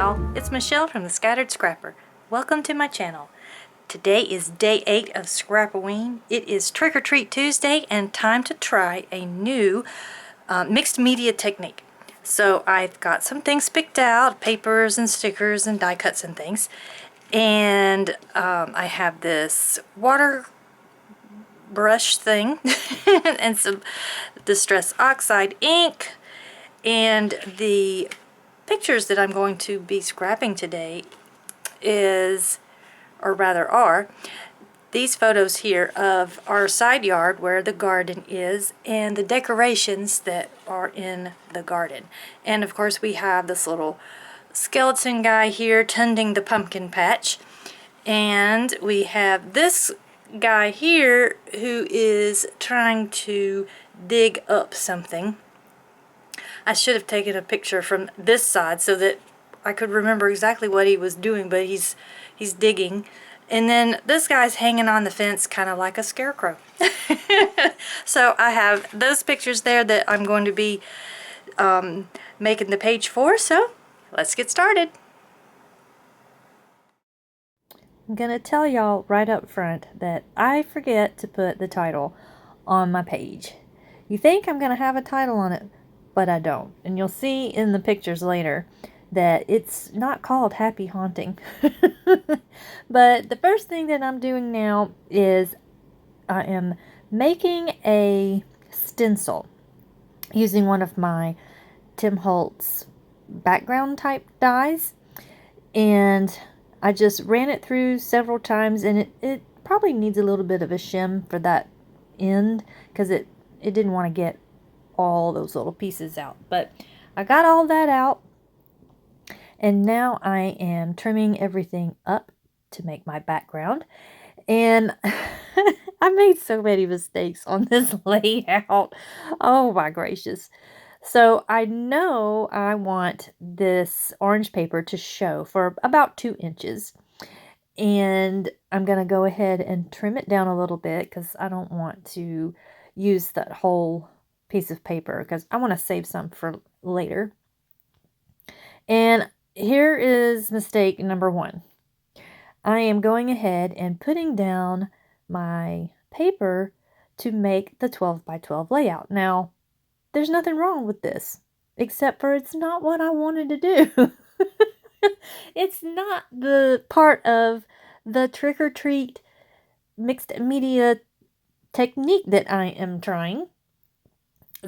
y'all, it's Michelle from the Scattered Scrapper. Welcome to my channel. Today is day 8 of Scrap-O-Ween. It is Trick or Treat Tuesday and time to try a new mixed media technique. So I've got some things picked out, papers and stickers and die cuts and things. And I have this water brush thing and some Distress Oxide ink, and the pictures that I'm going to be scrapping today are these photos here of our side yard where the garden is and the decorations that are in the garden. And of course we have this little skeleton guy here tending the pumpkin patch, and we have this guy here who is trying to dig up something. I should have taken a picture from this side so that I could remember exactly what he was doing, but he's digging. And then this guy's hanging on the fence kind of like a scarecrow. So I have those pictures there that I'm going to be making the page for, so let's get started. I'm going to tell y'all right up front that I forget to put the title on my page. You think I'm going to have a title on it, but I don't. And you'll see in the pictures later that it's not called Happy Haunting. But the first thing that I'm doing now is I am making a stencil using one of my Tim Holtz background type dies. And I just ran it through several times, and it probably needs a little bit of a shim for that end because it didn't want to get all those little pieces out. But I got all that out, and now I am trimming everything up to make my background. And I made so many mistakes on this layout. Oh my gracious. So I know I want this orange paper to show for about 2 inches. And I'm going to go ahead and trim it down a little bit because I don't want to use that whole piece of paper because I want to save some for later. And here is mistake number 1. I am going ahead and putting down my paper to make the 12 by 12 layout. Now, there's nothing wrong with this, except for it's not what I wanted to do. It's not the part of the trick-or-treat mixed media technique that I am trying.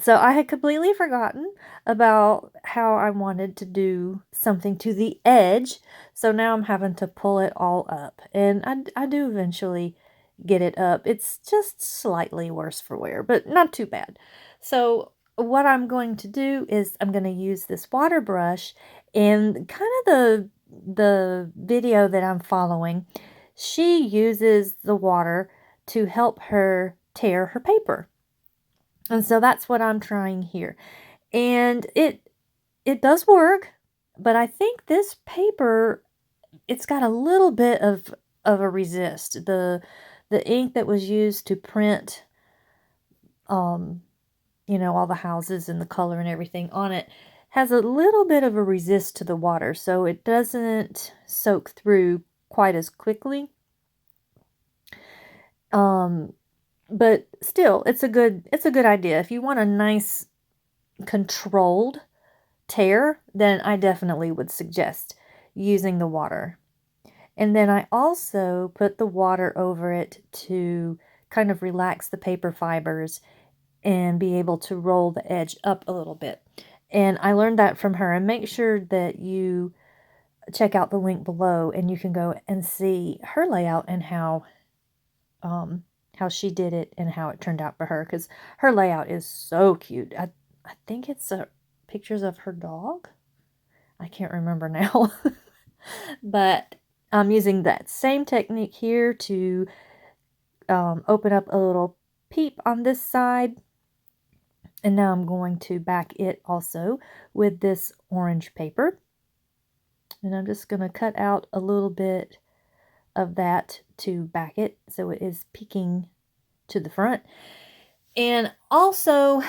So I had completely forgotten about how I wanted to do something to the edge. So now I'm having to pull it all up. And I do eventually get it up. It's just slightly worse for wear, but not too bad. So what I'm going to do is I'm going to use this water brush, and kind of the video that I'm following, she uses the water to help her tear her paper. And so that's what I'm trying here. And it does work, but I think this paper, it's got a little bit of a resist. The ink that was used to print you know, all the houses and the color and everything on it has a little bit of a resist to the water, so it doesn't soak through quite as quickly. But still, it's a good idea. If you want a nice controlled tear, then I definitely would suggest using the water. And then I also put the water over it to kind of relax the paper fibers and be able to roll the edge up a little bit. And I learned that from her. And make sure that you check out the link below and you can go and see her layout and how she did it and how it turned out for her, because her layout is so cute. I think it's pictures of her dog. I can't remember now. But I'm using that same technique here to open up a little peep on this side. And now I'm going to back it also with this orange paper. And I'm just going to cut out a little bit of that to back it so it is peeking to the front. And also,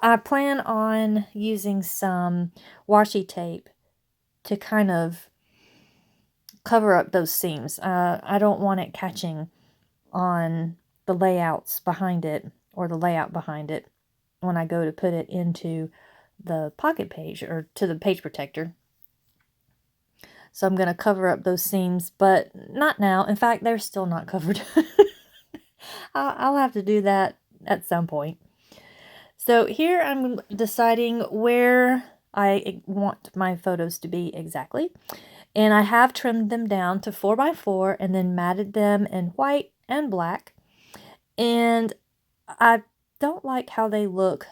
I plan on using some washi tape to kind of cover up those seams. I don't want it catching on the layouts behind it or the layout behind it when I go to put it into the pocket page or to the page protector. So I'm going to cover up those seams, but not now. In fact, they're still not covered. I'll have to do that at some point. So here I'm deciding where I want my photos to be exactly. And I have trimmed them down to 4x4 and then matted them in white and black. And I don't like how they look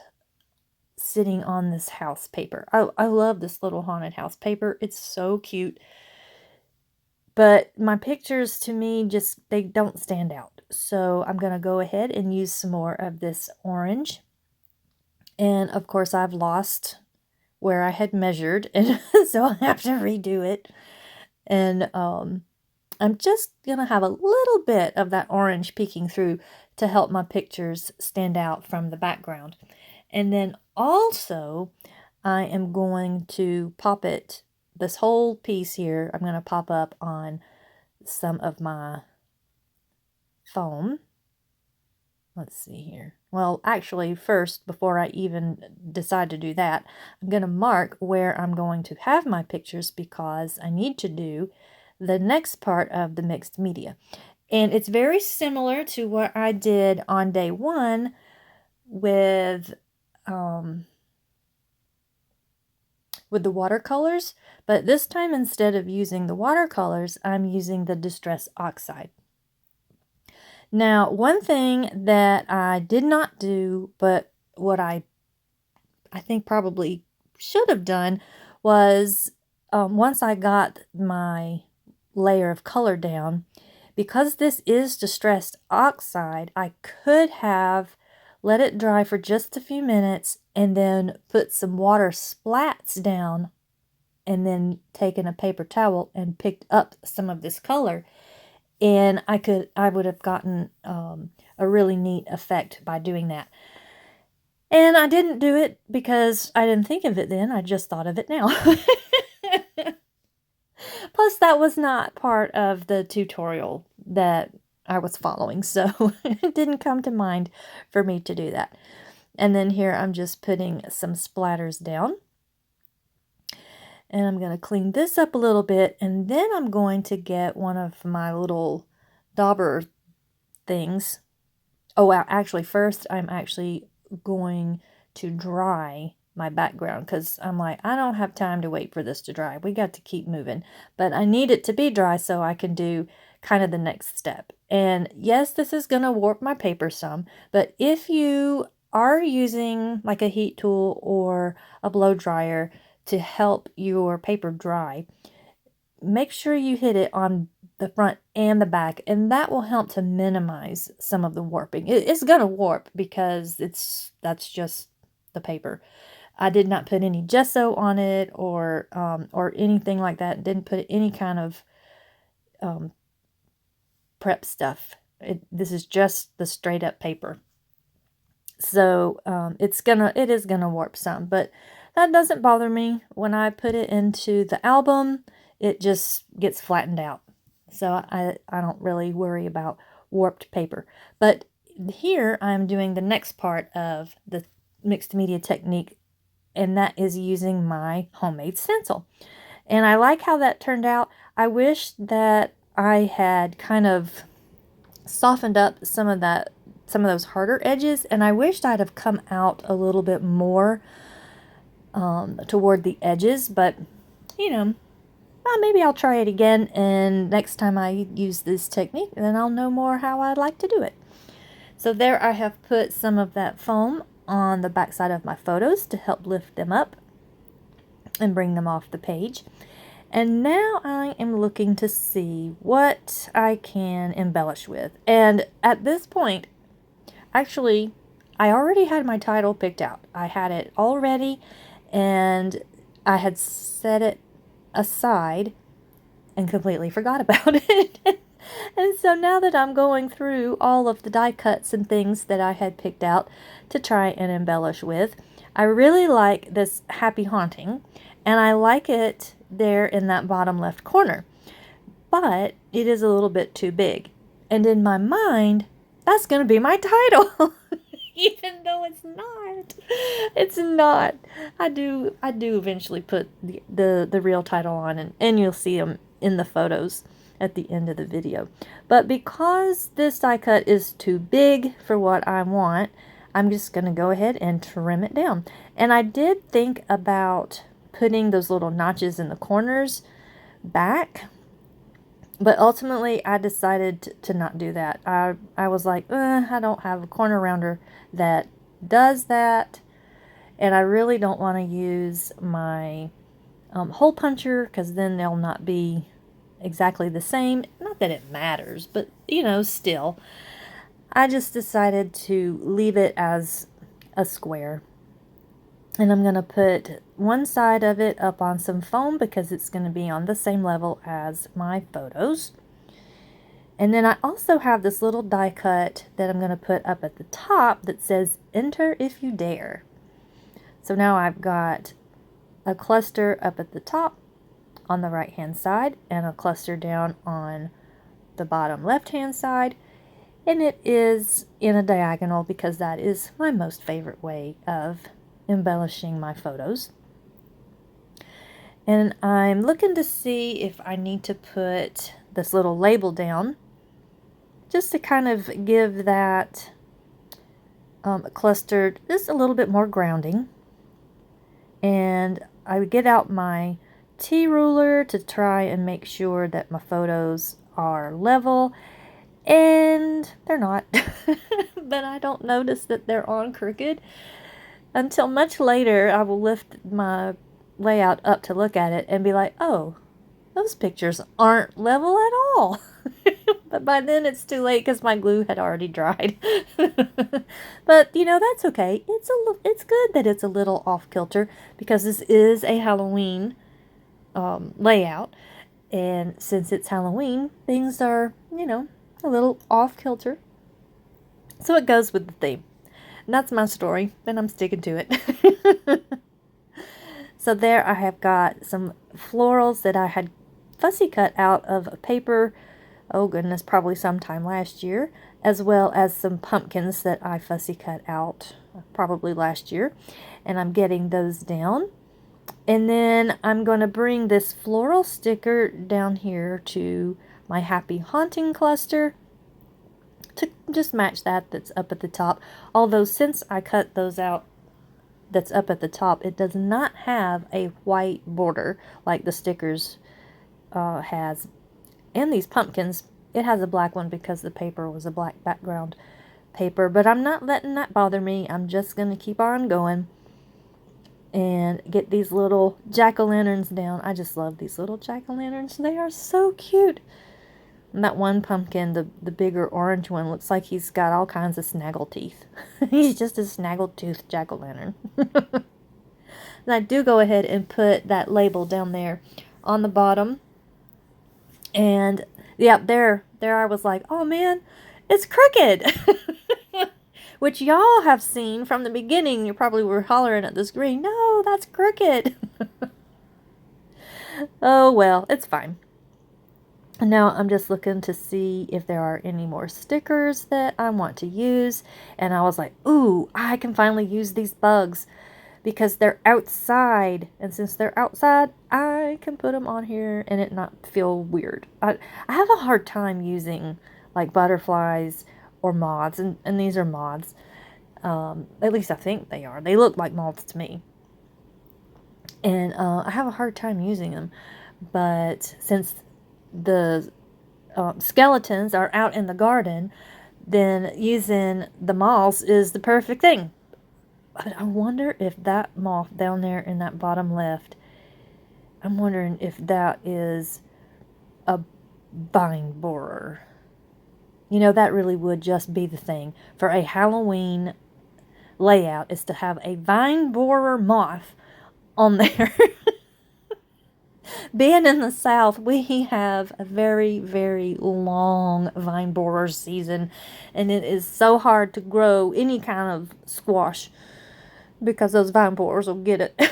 sitting on this house paper. I love this little haunted house paper. It's so cute. But my pictures, to me, just, they don't stand out. So I'm going to go ahead and use some more of this orange. And, of course, I've lost where I had measured, and so I have to redo it. And I'm just going to have a little bit of that orange peeking through to help my pictures stand out from the background. And then also, I am going to pop it, this whole piece here, I'm going to pop up on some of my foam. Let's see here. Well, actually, first, before I even decide to do that, I'm going to mark where I'm going to have my pictures because I need to do the next part of the mixed media. And it's very similar to what I did on day one with the watercolors, but this time instead of using the watercolors, I'm using the Distress Oxide. Now, one thing that I did not do, but what I think probably should have done was once I got my layer of color down, because this is Distressed Oxide, I could have let it dry for just a few minutes and then put some water splats down and then taken a paper towel and picked up some of this color. And I would have gotten a really neat effect by doing that. And I didn't do it because I didn't think of it then. I just thought of it now. Plus, that was not part of the tutorial that I was following, so it didn't come to mind for me to do that. And then here I'm just putting some splatters down. And I'm going to clean this up a little bit, and then I'm going to get one of my little dauber things. Oh, actually, first I'm actually going to dry my background because I'm like, I don't have time to wait for this to dry. We got to keep moving. But I need it to be dry so I can do kind of the next step. And yes, this is going to warp my paper some, but if you are using like a heat tool or a blow dryer to help your paper dry, make sure you hit it on the front and the back, and that will help to minimize some of the warping. It's going to warp because that's just the paper. I did not put any gesso on it or anything like that. Didn't put any kind of prep stuff. This is just the straight up paper. So it is gonna warp some, but that doesn't bother me. When I put it into the album, it just gets flattened out. So I don't really worry about warped paper. But here I'm doing the next part of the mixed media technique, and that is using my homemade stencil. And I like how that turned out. I wish that I had kind of softened up some of those harder edges, and I wished I'd have come out a little bit more toward the edges, but you know, well, maybe I'll try it again, and next time I use this technique, then I'll know more how I'd like to do it. So there I have put some of that foam on the back side of my photos to help lift them up and bring them off the page. And now I am looking to see what I can embellish with. And at this point, actually, I already had my title picked out. I had it all ready, and I had set it aside and completely forgot about it. And so now that I'm going through all of the die cuts and things that I had picked out to try and embellish with, I really like this Happy Haunting, and I like it there in that bottom left corner. But it is a little bit too big. And in my mind, that's going to be my title. Even though it's not. It's not. I do eventually put the real title on, and you'll see them in the photos at the end of the video. But because this die cut is too big for what I want, I'm just going to go ahead and trim it down. And I did think about putting those little notches in the corners back, but ultimately I decided to not do that. I was like, I don't have a corner rounder that does that, and I really don't want to use my hole puncher, because then they'll not be exactly the same. Not that it matters, but you know, still. I just decided to leave it as a square. And I'm going to put one side of it up on some foam because it's going to be on the same level as my photos. And then I also have this little die cut that I'm going to put up at the top that says, "Enter if you dare." So now I've got a cluster up at the top on the right hand side and a cluster down on the bottom left hand side. And it is in a diagonal because that is my most favorite way of embellishing my photos. And I'm looking to see if I need to put this little label down just to kind of give that cluster just a little bit more grounding. And I would get out my T-ruler to try and make sure that my photos are level. And they're not. But I don't notice that they're on crooked until much later. I will lift my layout up to look at it and be like, oh, those pictures aren't level at all. But by then it's too late because my glue had already dried. But you know, that's okay. It's good that it's a little off kilter because this is a Halloween layout, and since it's Halloween, things are, you know, a little off kilter. So it goes with the theme. And that's my story, and I'm sticking to it. So there I have got some florals that I had fussy cut out of a paper, oh goodness, probably sometime last year, as well as some pumpkins that I fussy cut out probably last year. And I'm getting those down. And then I'm going to bring this floral sticker down here to my Happy Haunting cluster to just match that's up at the top. Although since I cut those out that's up at the top, it does not have a white border like the stickers has. And these pumpkins, it has a black one because the paper was a black background paper. But I'm not letting that bother me. I'm just going to keep on going and get these little jack-o'-lanterns down. I just love these little jack-o'-lanterns. They are so cute. And that one pumpkin, the bigger orange one, looks like he's got all kinds of snaggle teeth. He's just a snaggle-toothed jack-o'-lantern. And I do go ahead and put that label down there on the bottom. And yeah, there I was like, oh man, it's crooked. Which y'all have seen from the beginning. You probably were hollering at the screen, no, that's crooked. Oh well, it's fine. And now I'm just looking to see if there are any more stickers that I want to use. And I was like, ooh, I can finally use these bugs because they're outside. And since they're outside, I can put them on here and it not feel weird. I have a hard time using like butterflies or moths. And these are moths. At least I think they are. They look like moths to me. And I have a hard time using them. But since the skeletons are out in the garden, then using the moths is the perfect thing. But I wonder if that moth down there in that bottom left, I'm wondering if that is a vine borer. You know, that really would just be the thing for a Halloween layout, is to have a vine borer moth on there. Being in the South, we have a very, very long vine borer season, and it is so hard to grow any kind of squash because those vine borers will get it.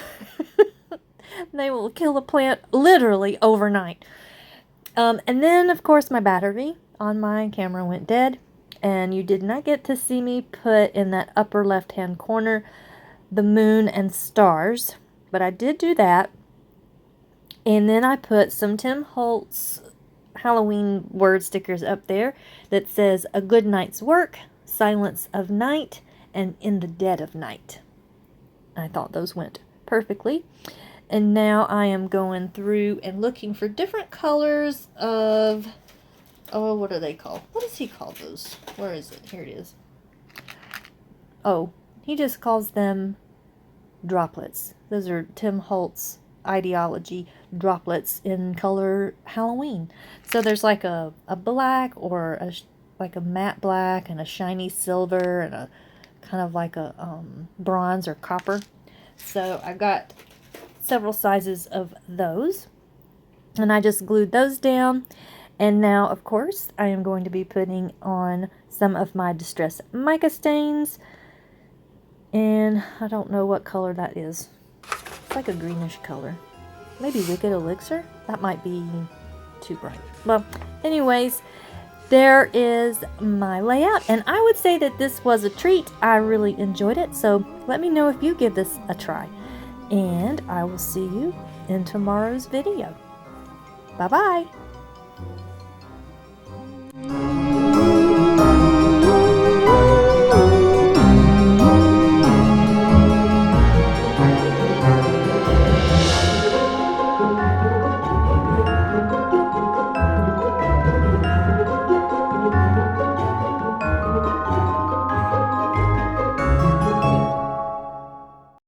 They will kill a plant literally overnight. And then, of course, my battery on my camera went dead. And you did not get to see me put in that upper left-hand corner the moon and stars. But I did do that. And then I put some Tim Holtz Halloween word stickers up there that says a good night's work, silence of night, and in the dead of night. I thought those went perfectly. And now I am going through and looking for different colors of, oh, what are they called? What does he call those? Where is it? Here it is. Oh, he just calls them droplets. Those are Tim Holtz ideology droplets in color Halloween. So there's like a black or like a matte black and a shiny silver and a kind of like a bronze or copper. So I've got several sizes of those, and I just glued those down. And now, of course, I am going to be putting on some of my Distress mica stains, and I don't know what color that is. It's like a greenish color. Maybe Wicked Elixir? That might be too bright. Well, anyways, there is my layout, and I would say that this was a treat. I really enjoyed it, so let me know if you give this a try. And I will see you in tomorrow's video. Bye-bye.